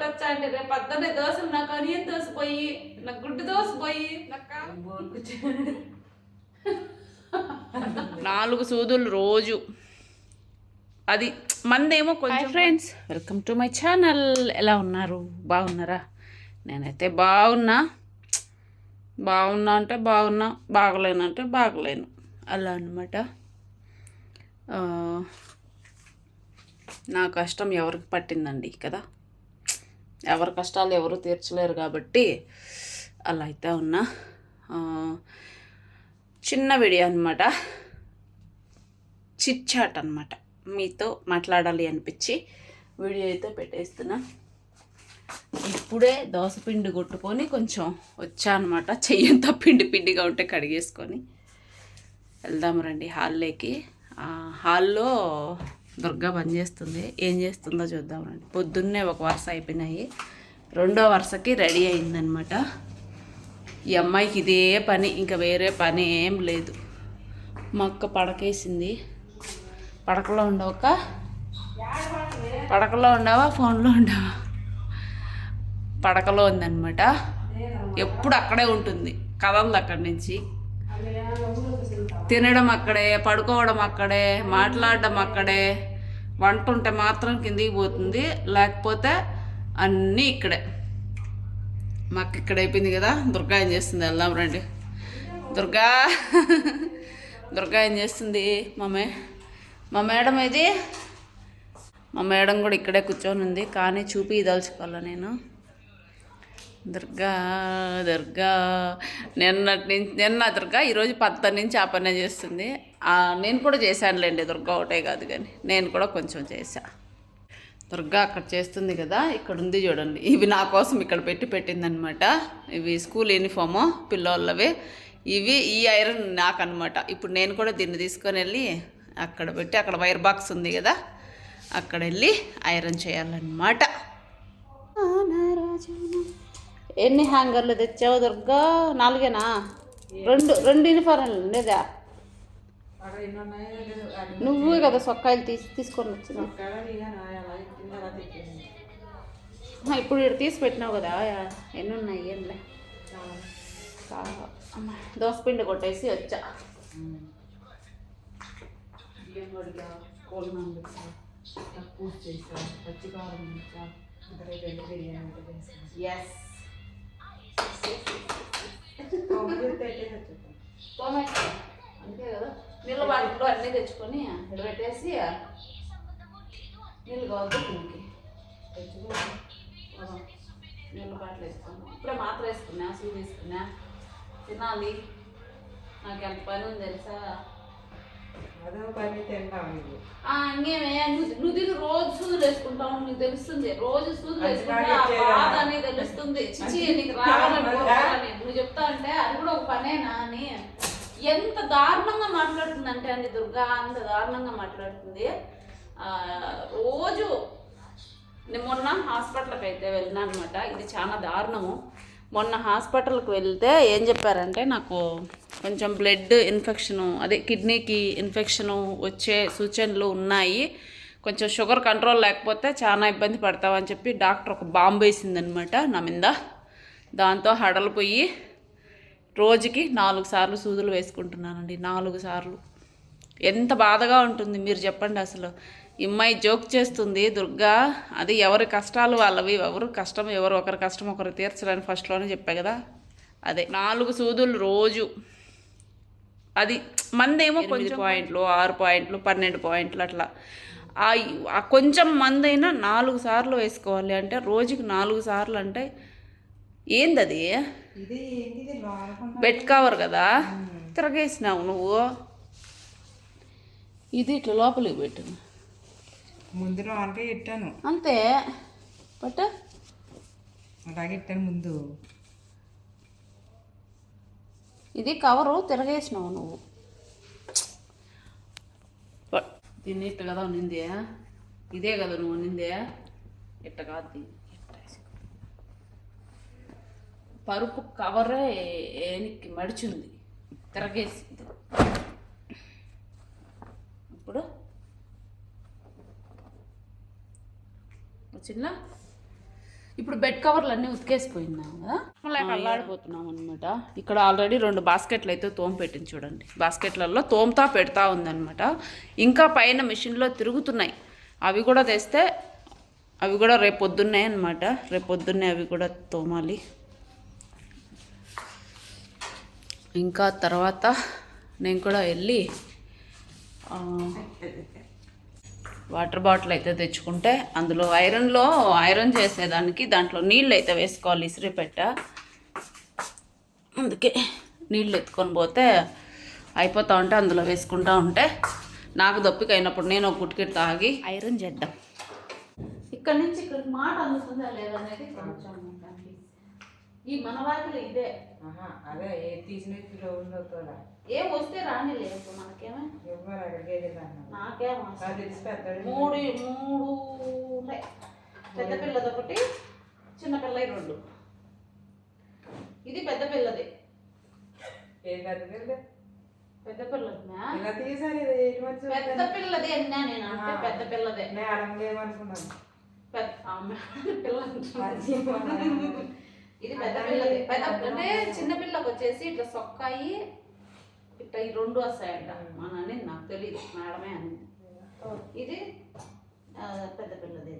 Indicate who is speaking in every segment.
Speaker 1: వచ్చా అంటే రేపు పొద్దున్నే దోశలు నాకు అనియన్ దోశ పోయి నాకు గుడ్డు దోశ పోయి నాకు 4 సూదులు రోజు. అది మందేమో కొంచెం. Friends, welcome to my channel. ఎలా ఉన్నారు? బాగున్నారా? నేనైతే బాగున్నా అంటే బాగున్నా, బాగలేనంటే బాగలేను, అలా అనమాట. నా కష్టం ఎవరికి పట్టిందండి కదా, ఎవరి కష్టాలు ఎవరు తీర్చలేరు కాబట్టి అలా అయితే ఉన్నా. చిన్న వీడియో అనమాట, చిట్ చాట్ అనమాట. మీతో మాట్లాడాలి అనిపించి వీడియో అయితే పెట్టేస్తున్నా. ఇప్పుడే దోసపిండి కొట్టుకొని కొంచెం వచ్చా అనమాట. చెయ్యంతా పిండిగా ఉంటే కడిగేసుకొని వెళ్దాం రండి హాల్లోకి. హాల్లో దుర్గా పనిచేస్తుంది. ఏం చేస్తుందో చూద్దాం రండి. పొద్దున్నే ఒక వరుస అయిపోయినాయి, రెండో వరుసకి రెడీ అయిందనమాట. ఈ అమ్మాయికి ఇదే పని, ఇంకా వేరే పని ఏం లేదు. మా అక్క పడకేసింది. పడకలో ఉండవా ఫోన్లో ఉండవా? పడకలో ఉందన్నమాట. ఎప్పుడు అక్కడే ఉంటుంది, కదలదు అక్కడి నుంచి. తినడం అక్కడే, పడుకోవడం అక్కడే, మాట్లాడడం అక్కడే. వంట ఉంటే మాత్రం కిందికి పోతుంది, లేకపోతే అన్నీ ఇక్కడే. మాకు ఇక్కడ అయిపోయింది కదా. దుర్గా ఏం చేస్తుంది? వెళ్దాం రండి. దుర్గా ఏం చేస్తుంది? మా మేడం ఇది. మా మేడం కూడా ఇక్కడే కూర్చొని ఉంది, కానీ చూపించదలుచుకోవాలా నేను. దుర్గా నిన్న దుర్గా ఈరోజు 10 నుంచి ఆ పనే చేస్తుంది. నేను కూడా చేశానులేండి, దుర్గా ఒకటే కాదు కానీ నేను కూడా కొంచెం చేశా. దుర్గా అక్కడ చేస్తుంది కదా, ఇక్కడ ఉంది చూడండి. ఇవి నా కోసం ఇక్కడ పెట్టిందనమాట. ఇవి స్కూల్ యూనిఫాము పిల్లోళ్ళవి. ఈ ఐరన్ నాకనమాట. ఇప్పుడు నేను కూడా దీన్ని తీసుకొని వెళ్ళి అక్కడ పెట్టి, అక్కడ వైర్ బాక్స్ ఉంది కదా, అక్కడ వెళ్ళి ఐరన్ చేయాలన్నమాట. ఎన్ని హ్యాంగర్లు తెచ్చావు దుర్గా? 4ఏనా? రెండు యూనిఫార్మ్లు ఉండేదా? నువ్వే కదా సొక్కాయలు తీసుకొని వచ్చిన. ఇప్పుడు ఇక్కడ తీసి పెట్టినావు కదా, ఎన్ని ఉన్నాయి? ఏంలే, దోసపిండి కొట్టేసి వచ్చా. అంతే కదా. నీళ్ళ బాటిల్లో అన్నీ తెచ్చుకొని ఇక్కడ పెట్టేసి నీళ్ళు కావద్దు దీనికి తెచ్చుకొని నీళ్ళ బాటిల్ వేసుకున్నాం. ఇప్పుడే మాత్రం వేసుకున్నా, సూది వేసుకున్నా. తినాలి, నాకు ఎంత పని ఉంది తెలుసా. ఇంకేమే నువ్వు తిని రోజు సూదులు వేసుకుంటావు, నీకు తెలుస్తుంది. రోజు సూదులు వేసుకుంటా బాధ అనేది తెలుస్తుంది. చిచ్చి నీకు రావాలని నువ్వు చెప్తా అంటే అది కూడా ఒక పనేనా అని. ఎంత దారుణంగా మాట్లాడుతుందంటే అండి దుర్గా, అంత దారుణంగా మాట్లాడుతుంది. రోజు నేను మొన్న హాస్పిటల్కి అయితే వెళ్ళినా అనమాట. ఇది చాలా దారుణము. మొన్న హాస్పిటల్కి వెళ్తే ఏం చెప్పారంటే, నాకు కొంచెం బ్లడ్ ఇన్ఫెక్షను, అదే కిడ్నీకి ఇన్ఫెక్షను వచ్చే సూచనలు ఉన్నాయి, కొంచెం షుగర్ కంట్రోల్ లేకపోతే చాలా ఇబ్బంది పడతావని చెప్పి డాక్టర్ ఒక బాంబు వేసిందనమాట నా మీద. దాంతో హడలిపోయి రోజుకి 4 సార్లు సూదులు వేసుకుంటున్నానండి. 4 సార్లు. ఎంత బాధగా ఉంటుంది మీరు చెప్పండి అసలు. అమ్మాయి జోక్ చేస్తుంది దుర్గా. అది ఎవరి కష్టాలు వాళ్ళవి, ఒకరి కష్టం ఒకరు తీర్చడానికి ఫస్ట్లోనే చెప్పా కదా. అదే 4 సూదులు రోజు. అది మందేమో కొంచెం పాయింట్లు, 6 పాయింట్లు, 12 పాయింట్లు అట్లా. కొంచెం మందైనా 4 సార్లు వేసుకోవాలి అంటే, రోజుకి 4 సార్లు అంటే ఏంది అది? బెడ్ కవర్ కదా, తిరగేసినావు నువ్వు. ఇది ఇట్లా లోపలికి పెట్టు,
Speaker 2: ముందులో అంటే ఇట్టాను
Speaker 1: అంతే. బట్
Speaker 2: అలాగే ఇట్టాను ముందు.
Speaker 1: ఇది కవరు తిరగేసినావు నువ్వు. దీన్ని ఇట్ట కదా నిందే, ఇదే కదా నువ్వు నిందే. ఇట్ట కాదు, పరుపు కవరే ఏనికి మడిచింది, తిరగేసింది. ఇప్పుడు వచ్చిందా? ఇప్పుడు బెడ్ కవర్లు అన్నీ ఉతికేసిపోయినాం కదా మళ్ళీ అల్లాడిపోతున్నాం అనమాట. ఇక్కడ ఆల్రెడీ 2 బాస్కెట్లు అయితే తోమ పెట్టింది చూడండి. బాస్కెట్లలో తోమతా పెడతా ఉందన్నమాట. ఇంకా పైన మిషన్లో తిరుగుతున్నాయి. అవి కూడా తెస్తే అవి కూడా రేపు పొద్దున్నే అనమాట. రేపు పొద్దున్నే అవి కూడా తోమాలి. ఇంకా తర్వాత నేను కూడా వెళ్ళి వాటర్ బాటిల్ అయితే తెచ్చుకుంటే అందులో ఐరన్ చేసేదానికి దాంట్లో నీళ్ళు అయితే వేసుకోవాలి. ఇసిరి పెట్ట అందుకే నీళ్ళు ఎత్తుకొని పోతే అయిపోతూ ఉంటే అందులో వేసుకుంటూ ఉంటే నాకు దప్పిక అయినప్పుడు నేను ఒక గుట్కి తాగి ఐరన్ చేద్దాం. ఇక్కడ నుంచి ఇక్కడికి మాట అందుతుందా లేదనేది కొంచెం ఈ మన వాటిలో ఇదే
Speaker 2: అదే తీసిన
Speaker 1: ఏం వస్తే రాని లేదు మనకేమో నాకేమో 3 ఉన్నాయి. పెద్ద పిల్లది ఒకటి, చిన్న పిల్ల 2. ఇది పెద్ద పిల్లది. పెద్ద పిల్లది పెద్ద పిల్లది అన్నా నేను అంటే పెద్ద పిల్లదే. ఇది పెద్ద పిల్లది. పెద్ద అంటే చిన్న పిల్లకి వచ్చేసి ఇట్లా సొక్కాయి ఇట్లా ఈ 2 వస్తాయంట. మన అనేది నాకు తెలియదు, మేడమే అని. ఇది పెద్ద పిల్లది.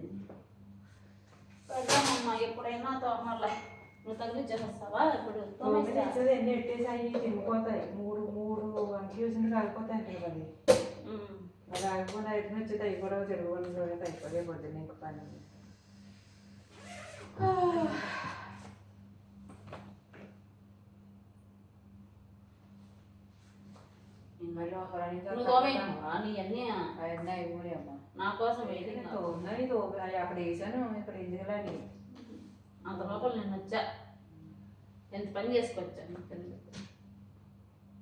Speaker 1: పెద్దమ్మ ఎప్పుడైనా తోమాలి. నువ్వు తగిలిచ్చేస్తావా? ఇప్పుడు
Speaker 2: ఎన్ని ఎట్టేసాయి తిరిగిపోతాయి. 3 కన్ఫ్యూజన్ కాలిపోతాయి అంటే అది అది ఆగిపోయిన అయితే వచ్చేది అవి కూడా తిరుగుని చూడలేదు అయిపోతే పొద్దున్న ఇంక పని.
Speaker 1: నా కోసం
Speaker 2: అక్కడ వేసాను. ఇక్కడ ఎందుకులని
Speaker 1: అంత లోపల నేను వచ్చా. ఎంత పని చేసుకొచ్చా.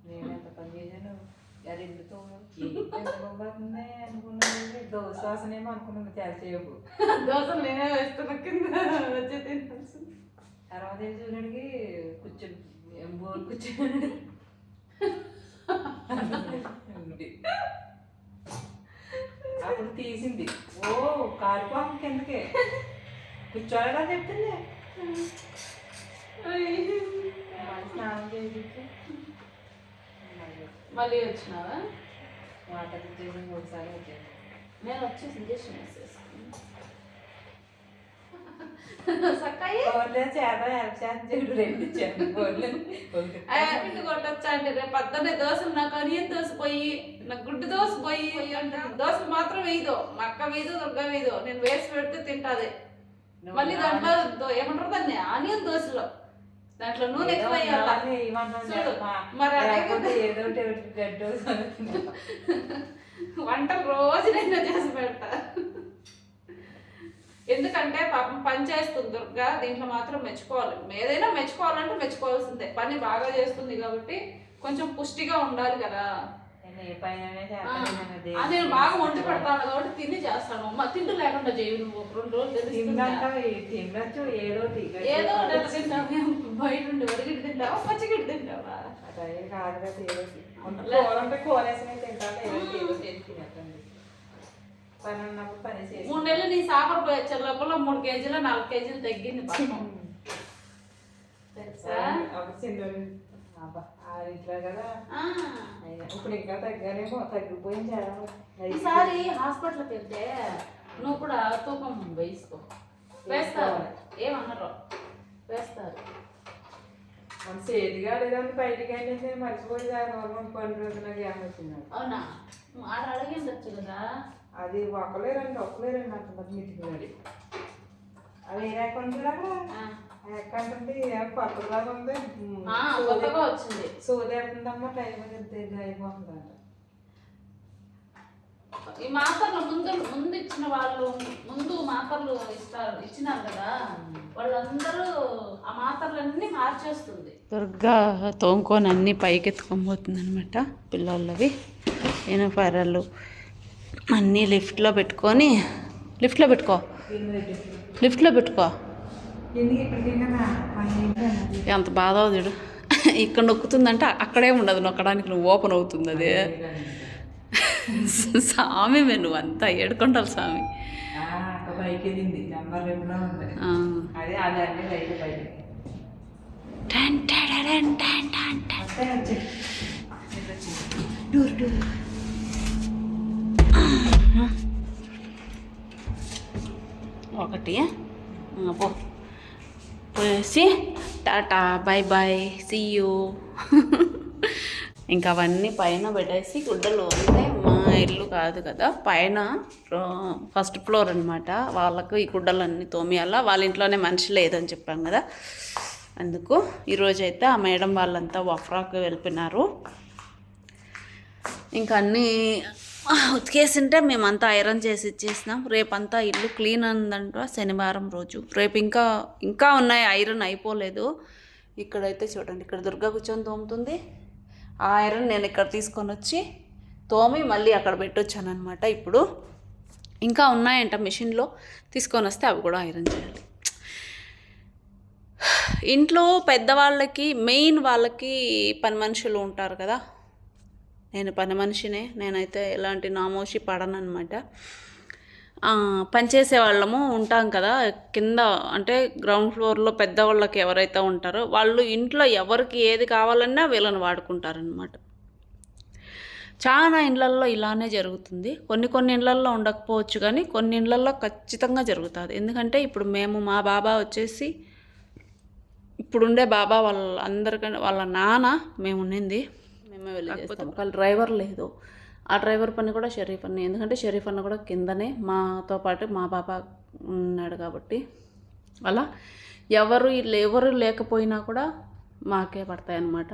Speaker 2: నేను ఎంత పని చేశాను. రెండుతో అనుకున్నాను. దోశ వాసనేమో అనుకున్నాను. చేసేపు
Speaker 1: దోశలు నేనే వేస్తున్నా కింద వచ్చే తినాల్సి.
Speaker 2: తర్వాత చూడడానికి బోర్ కూర్చోండి. అప్పుడు తీసింది. ఓ కారుపాము కిందకే కూర్చోడా చెప్తుంది. స్నానం చేసి
Speaker 1: మళ్ళీ వచ్చినావా?
Speaker 2: వాటర్ చేసి 3 సార్లు వచ్చాను.
Speaker 1: నేను వచ్చేసి ఇంజక్షన్ వేసేసుకుని పిండి కొట్టొచ్చా అండి. రేపు పొద్దున్నే దోశలు నాకు అనియన్ దోశ పోయి నాకు గుడ్డు దోశ పోయి దోశలు మాత్రం వేయదు. మా అక్క వేయదు, దుర్గా వేయదు. నేను వేసి పెడితే తింటాది. మళ్ళీ దాంట్లో ఏమంటారు దాన్ని ఆనియన్ దోశలో దాంట్లో నూనె ఎక్కువ వంటలు రోజు నేను చేసి పెడతా. ఎందుకంటే పాపం పని చేస్తుంది దుర్గా. దీంట్లో మాత్రం మెచ్చుకోవాలి. ఏదైనా మెచ్చుకోవాలంటే మెచ్చుకోవాల్సిందే. పని బాగా చేస్తుంది కాబట్టి కొంచెం పుష్టిగా ఉండాలి కదా. నేను బాగా వండి పెడతాను కాబట్టి తిని చేస్తాను. తిండి లేకుండా చేయు. నువ్వు 2 రోజులు ఏదో తింటావు. బయట నుండి వరిగిడి తింటావా, పచ్చిగిడి తింటావా? 3 నెలలు నీ సాపర్ వచ్చే లోపల 3 కేజీలు 4 కేజీలు తగ్గింది పాపం. తెలుసా?
Speaker 2: ఇప్పుడు ఇంకా తగ్గానేమో. తగ్గిపోయింది.
Speaker 1: ఈసారి హాస్పిటల్కి వెళ్తే నువ్వు కూడా తూకం వేసుకో. వేస్తారు, ఏమన్నారు, వేస్తారు.
Speaker 2: మన సేదిగా లేదని బయటికి వెళ్ళేసి మర్చిపోయి 12 రోజుల గ్యాప్ వచ్చింది.
Speaker 1: అవునా? ఆడ అడిగిండొచ్చు కదా.
Speaker 2: అది ఒక్కలేరండి అంత మంది మితికి. అది ఏ అకౌంట్ అకౌంట్ అంటే కొత్తలాగా ఉంది.
Speaker 1: కొత్తగా వచ్చింది.
Speaker 2: సోదేడుతుందమ్మా. టైం అయిపోతుందంట.
Speaker 1: ఈ మాత్రలు ముందు ఇచ్చిన వాళ్ళు ముందు మాత్రలు ఇచ్చినారు కదా, వాళ్ళందరూ ఆ మాత్రలన్నీ మార్చేస్తుంది. దుర్గా తోముకొని అన్నీ పైకి ఎత్తుకొని అనమాట. పిల్లలవి ఎనపరలు అన్నీ లిఫ్ట్లో పెట్టుకో. ఎంత బాధ అవుతాడు. ఇక్కడ నొక్కుతుందంటే అక్కడే ఉండదు నొక్కడానికి. నువ్వు ఓపెన్ అవుతుంది అది. స్వామి నువ్వు అంతా ఏడుకుంటారు స్వామి.
Speaker 2: పైకి ఎదింది నెంబర్ రెండులో ఉంది అదే అది అన్నీ రైలు పైకి
Speaker 1: ఒకటి పో పోసి tata bye bye see you. ఇంకా అవన్నీ పైన పెట్టేసి గుడ్డలు అంటే మా ఇల్లు కాదు కదా, పైన ఫస్ట్ ఫ్లోర్ అనమాట, వాళ్ళకు ఈ గుడ్డలన్నీ తోమియాల. వాళ్ళ ఇంట్లోనే మనిషి లేదని చెప్పాం కదా, అందుకు ఈరోజైతే ఆ మేడం వాళ్ళంతా వఫ్రాకు వెళ్ళిపోయినారు. ఇంకా అన్నీ ఉతికేసింటే మేమంతా ఐరన్ చేసి ఇచ్చేసినాం. రేపంతా ఇల్లు క్లీన్ అందంట శనివారం రోజు. రేపు ఇంకా ఉన్నాయి, ఐరన్ అయిపోలేదు. ఇక్కడైతే చూడండి, ఇక్కడ దుర్గా కూర్చొని తోముతుంది. ఆ ఐరన్ నేను ఇక్కడ తీసుకొని వచ్చి తోమి మళ్ళీ అక్కడ పెట్టొచ్చాను అనమాట. ఇప్పుడు ఇంకా ఉన్నాయంట మిషన్లో, తీసుకొని వస్తే అవి కూడా ఐరన్ చేయాలి. ఇంట్లో పెద్దవాళ్ళకి మెయిన్ వాళ్ళకి పని మనుషులు ఉంటారు కదా, నేను పని మనిషినే, నేనైతే ఎలాంటి నామోషి పడనమాట. పనిచేసే వాళ్ళము ఉంటాం కదా కింద, అంటే గ్రౌండ్ ఫ్లోర్లో పెద్దవాళ్ళకి ఎవరైతే ఉంటారో వాళ్ళు ఇంట్లో ఎవరికి ఏది కావాలన్నా వీళ్ళని వాడుకుంటారనమాట. చాలా ఇండ్లల్లో ఇలానే జరుగుతుంది. కొన్ని ఇండ్లల్లో ఉండకపోవచ్చు, కానీ కొన్ని ఇండ్లల్లో ఖచ్చితంగా జరుగుతుంది. ఎందుకంటే ఇప్పుడు మా బాబా వచ్చేసి, ఇప్పుడుండే బాబా అందరికంటే వాళ్ళ నాన్న మేము ఉండింది, మేమే వెళ్ళి చేస్తాం. ఒకళ్ళు డ్రైవర్ లేదు, ఆ డ్రైవర్ పని కూడా షరీఫ్ అన్న, ఎందుకంటే షరీఫ్ అన్న కూడా కిందనే మాతో పాటు మా బాబా ఉన్నాడు కాబట్టి అలా ఎవరు లేకపోయినా కూడా మాకే పడతాయి అన్నమాట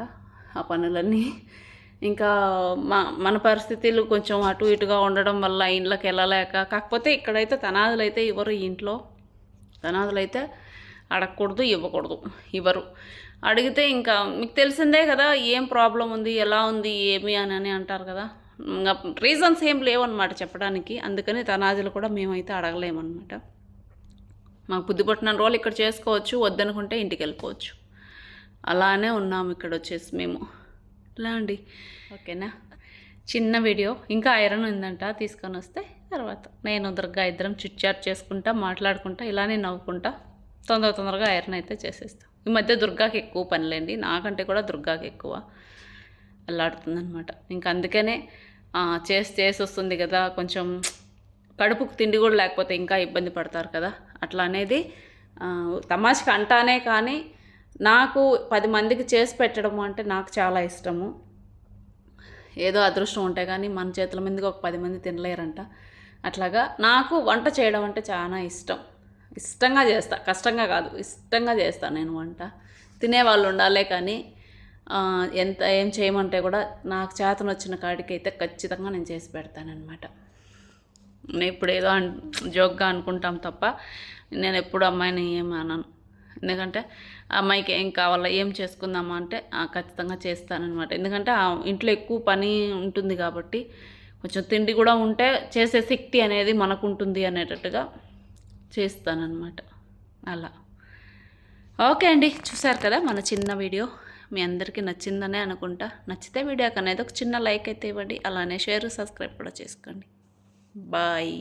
Speaker 1: ఆ పనులన్నీ. ఇంకా మన పరిస్థితులు కొంచెం అటు ఇటుగా ఉండడం వల్ల ఇండ్లకి వెళ్ళలేక, కాకపోతే ఇక్కడైతే తనాదులు అయితే ఇవ్వరు. ఇంట్లో తనాదులు అయితే అడగకూడదు, ఇవ్వరు. అడిగితే ఇంకా మీకు తెలిసిందే కదా ఏం ప్రాబ్లం ఉంది, ఎలా ఉంది, ఏమి అని అంటారు కదా. ఇంకా రీజన్స్ ఏం లేవన్నమాట చెప్పడానికి. అందుకని తనాజులు కూడా మేమైతే అడగలేమన్నమాట. మాకు బుద్ధి పట్టిన రోజులు ఇక్కడ చేసుకోవచ్చు, వద్దనుకుంటే ఇంటికి వెళ్ళిపోవచ్చు. అలానే ఉన్నాము ఇక్కడ వచ్చేసి మేము. ఇలా అండి, ఓకేనా? చిన్న వీడియో. ఇంకా ఐరన్ ఉందంట, తీసుకొని వస్తే తర్వాత నేను దుర్గా ఇద్దరం చిట్చాట్ చేసుకుంటా, మాట్లాడుకుంటా, ఇలానే నవ్వుకుంటా తొందరగా ఐరన్ అయితే చేసేస్తాం. ఈ మధ్య దుర్గాకి ఎక్కువ పనిలేండి, నాకంటే కూడా దుర్గాకి ఎక్కువ అల్లాడుతుందనమాట. ఇంకా అందుకనే చేసి వస్తుంది కదా, కొంచెం కడుపుకు తిండి కూడా లేకపోతే ఇంకా ఇబ్బంది పడతారు కదా, అట్లా అనేది తమాషకి అంటానే. కానీ నాకు 10 మందికి చేసి పెట్టడం అంటే నాకు చాలా ఇష్టము. ఏదో అదృష్టం ఉంటే కానీ మన చేతుల మీదకి ఒక 10 మంది తినలేరంట. అట్లాగా నాకు వంట చేయడం అంటే చాలా ఇష్టంగా చేస్తా, కష్టంగా కాదు, ఇష్టంగా చేస్తాను నేను వంట. తినేవాళ్ళు ఉండాలే కానీ ఏం చేయమంటే కూడా నాకు చేతను వచ్చిన కాడికి అయితే ఖచ్చితంగా నేను చేసి పెడతానమాట. నేను ఇప్పుడు ఏదో జోక్గా అనుకుంటాం తప్ప నేను ఎప్పుడు అమ్మాయిని ఏమి అనను. ఎందుకంటే అమ్మాయికి ఏం కావాలో, ఏం చేసుకుందామా అంటే ఖచ్చితంగా చేస్తానన్నమాట. ఎందుకంటే ఇంట్లో ఎక్కువ పని ఉంటుంది కాబట్టి కొంచెం తిండి కూడా ఉంటే చేసే శక్తి అనేది మనకు ఉంటుంది అనేటట్టుగా చేస్తానన్నమాట. అలా ఓకే అండి, చూసారు కదా మన చిన్న వీడియో. మీ అందరికీ నచ్చిందనే అనుకుంటా. నచ్చితే వీడియోకి అనేది ఒక చిన్న లైక్ అయితే ఇవ్వండి, అలానే షేర్, సబ్స్క్రైబ్ కూడా చేసుకోండి. బాయ్.